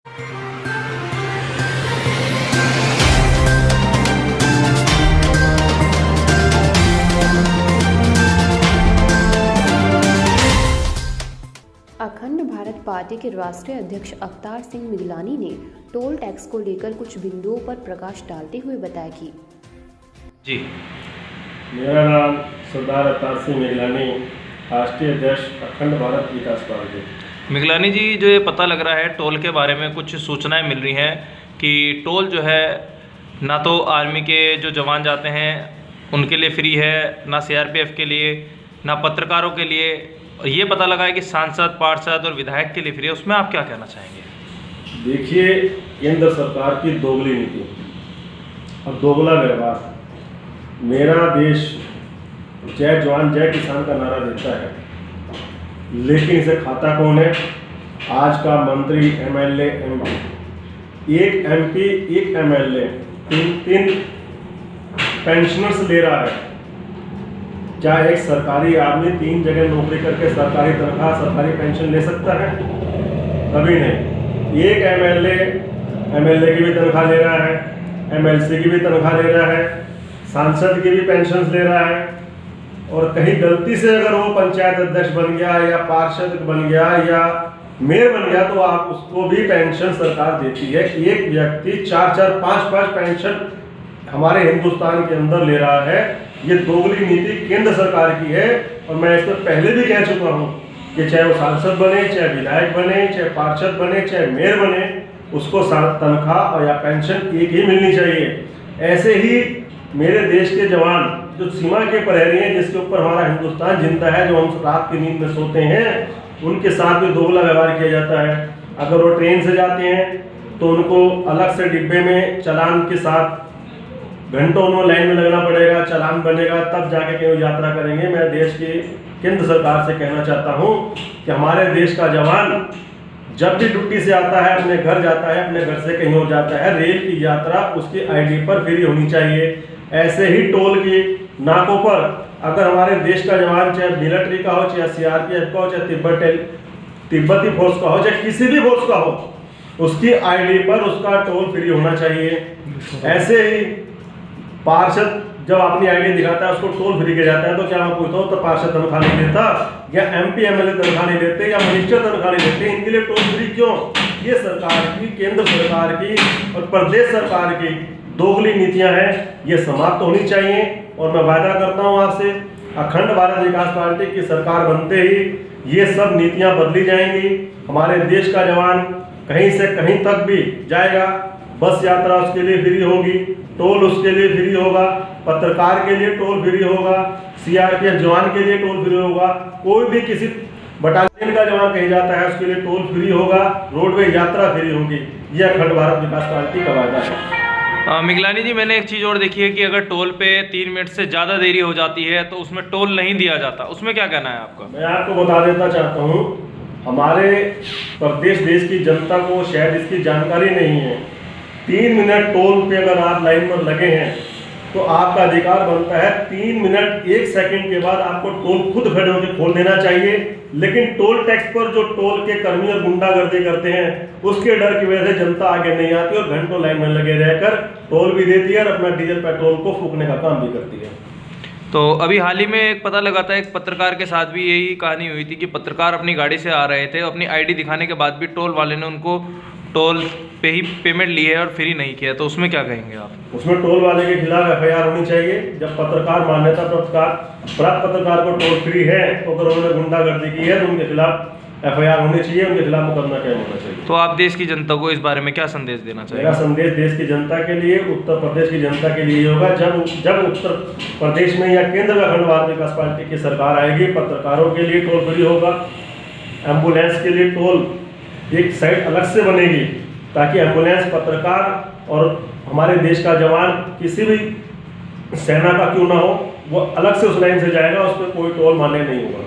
अखंड भारत पार्टी के राष्ट्रीय अध्यक्ष अवतार सिंह मिगलानी ने टोल टैक्स को लेकर कुछ बिंदुओं पर प्रकाश डालते हुए बताया कि जी, मेरा नाम सरदार अवतार सिंह मिगलानी, राष्ट्रीय अध्यक्ष अखंड भारत विकास पार्टी। मिगलानी जी, जो ये पता लग रहा है टोल के बारे में कुछ सूचनाएं मिल रही हैं कि टोल जो है ना तो आर्मी के जो जवान जाते हैं उनके लिए फ्री है, ना सीआरपीएफ के लिए, ना पत्रकारों के लिए। ये पता लगा है कि सांसद, पार्षद और विधायक के लिए फ्री है। उसमें आप क्या कहना चाहेंगे? देखिए, केंद्र सरकार की दोगली नीति और दोगला व्यवहार। मेरा देश जय जवान जय किसान का नारा देता है, लेकिन इसे खाता कौन है? आज का मंत्री, एमएलए, एमपी, एक एमपी एक एमएलए तीन पेंशनर्स ले रहा है। क्या एक सरकारी आदमी 3 जगह नौकरी करके सरकारी तनख्वाह, सरकारी पेंशन ले सकता है? कभी नहीं। एक एमएलए की भी तनख्वाह ले रहा है, एमएलसी की भी तनख्वाह ले रहा है, सांसद की भी पेंशन ले रहा है। और कहीं गलती से अगर वो पंचायत अध्यक्ष बन गया या पार्षद बन गया या मेयर बन गया तो आप उसको भी पेंशन सरकार देती है। एक व्यक्ति 4-4, 5-5 पेंशन हमारे हिंदुस्तान के अंदर ले रहा है। ये दोगली नीति केंद्र सरकार की है। और मैं इस पर पहले भी कह चुका हूँ कि चाहे वो सांसद बने, चाहे विधायक बने, चाहे पार्षद बने, चाहे मेयर बने, उसको तनख्वाह और या पेंशन एक ही मिलनी चाहिए। ऐसे ही मेरे देश के जवान जो सीमा के प्रहरी हैं, जिसके ऊपर हमारा हिंदुस्तान जिंदा है, जो हम रात की नींद में सोते हैं, उनके साथ भी दोगला व्यवहार किया जाता है। अगर वो ट्रेन से जाते हैं तो उनको अलग से डिब्बे में चालान के साथ घंटों उन्होंने लाइन में लगना पड़ेगा, चालान बनेगा, तब जाके कहीं यात्रा करेंगे। मैं देश की केंद्र सरकार से कहना चाहता हूं कि हमारे देश का जवान जब भी ड्यूटी से आता है, अपने घर जाता है, अपने घर से कहीं और जाता है, रेल की यात्रा उसकी आईडी पर फ्री होनी चाहिए। ऐसे ही टोल की नाकों पर अगर हमारे देश का जवान, चाहे मिलिट्री का हो, चाहे सीआरपीएफ का हो, चाहे तिब्बती फोर्स का हो, चाहे किसी भी फोर्स का हो, उसकी आईडी पर उसका टोल फ्री होना चाहिए। ऐसे ही पार्षद जब अपनी आईडी दिखाता है, उसको टोल फ्री किया जाता है। तो क्या मैं पूछता हूँ, तो पार्षद तनख्वाह नहीं देता या एमपी एमएलए तनख्वाह नहीं देते या मिनिस्टर तनख्वाह नहीं देते? इनके लिए टोल फ्री क्यों? ये सरकार की, केंद्र सरकार की और प्रदेश सरकार की दोगली नीतियां हैं, ये समाप्त होनी चाहिए। और मैं वादा करता हूं आपसे, अखंड भारत विकास पार्टी की सरकार बनते ही ये सब नीतियां बदली जाएंगी। हमारे देश का जवान कहीं से कहीं तक भी जाएगा, बस यात्रा उसके लिए फ्री होगी, टोल उसके लिए फ्री होगा, पत्रकार के लिए टोल फ्री होगा, सीआरपीएफ जवान के लिए टोल फ्री होगा, कोई भी किसी बटालियन का जवान कहीं जाता है उसके लिए टोल फ्री होगा, रोडवे यात्रा फ्री होगी। यह अखंड भारत विकास पार्टी का वादा है। मिगलानी जी, मैंने एक चीज़ और देखी है कि अगर टोल पे 3 मिनट से ज़्यादा देरी हो जाती है तो उसमें टोल नहीं दिया जाता। उसमें क्या कहना है आपका? मैं आपको बता देना चाहता हूँ, हमारे प्रदेश देश की जनता को शायद इसकी जानकारी नहीं है। 3 मिनट टोल पे अगर आप लाइन पर लगे हैं तो आपका अधिकार बनता है 3 मिनट 1 सेकंड के बाद आपको टोल खुद खड़े होकर खोल देना चाहिए। लेकिन टोल टैक्स पर जो टोल के कर्मी और गुंडागर्दी करते हैं, उसके डर की वजह से जनता आगे नहीं आती और घंटों लाइन में लगे रहकर टोल भी देती है और अपना डीजल पेट्रोल को फूकने का काम भी करती है। तो अभी हाल ही में एक पता लगा था, एक पत्रकार के साथ भी यही कहानी हुई थी कि पत्रकार अपनी गाड़ी से आ रहे थे, अपनी आईडी दिखाने के बाद भी टोल वाले ने उनको टोल पे ही पेमेंट ली है और फ्री नहीं किया। तो उसमें क्या कहेंगे आप? उसमें टोल वाले के खिलाफ एफआईआर होनी चाहिए। जब पत्रकार मान्यता प्राप्त पत्रकार को टोल फ्री है तो अगर उन्होंने गुंडागर्दी की है तो उनके खिलाफ एफआईआर होनी चाहिए, उनके खिलाफ मुकदमा क्या होना चाहिए। तो आप देश की जनता को इस बारे में क्या संदेश देना चाहिए? मेरा संदेश देश की जनता के लिए, उत्तर प्रदेश की जनता के लिए होगा, जब उत्तर प्रदेश में या केंद्र में अखंड भारत विकास पार्टी की सरकार आएगी, पत्रकारों के लिए टोल फ्री होगा, एम्बुलेंस के लिए टोल एक साइड अलग से बनेगी ताकि एम्बुलेंस, पत्रकार और हमारे देश का जवान किसी भी सेना का क्यों ना हो, वो अलग से उस लाइन से जाएगा, उस पर कोई टोल मान्य नहीं होगा।